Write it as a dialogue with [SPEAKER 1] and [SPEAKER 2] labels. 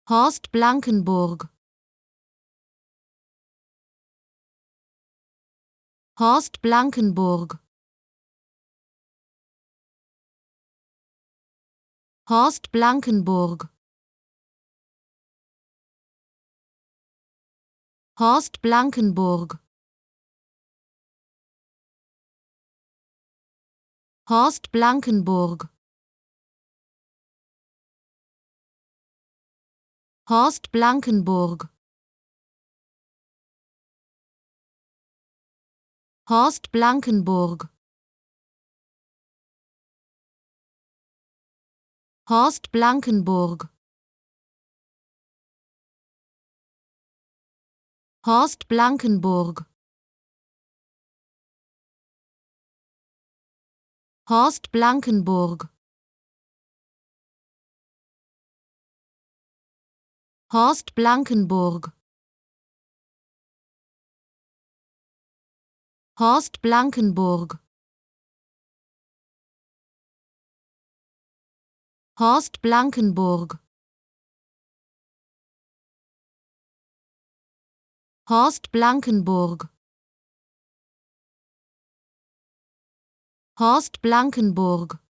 [SPEAKER 1] Horst Blankenburg. Horst Blankenburg. Horst Blankenburg. Horst Blankenburg. Horst Blankenburg. Horst Blankenburg. Horst Blankenburg. Horst Blankenburg. Horst Blankenburg. Horst Blankenburg. Horst Blankenburg. Horst Blankenburg. Horst Blankenburg. Horst Blankenburg. Horst Blankenburg.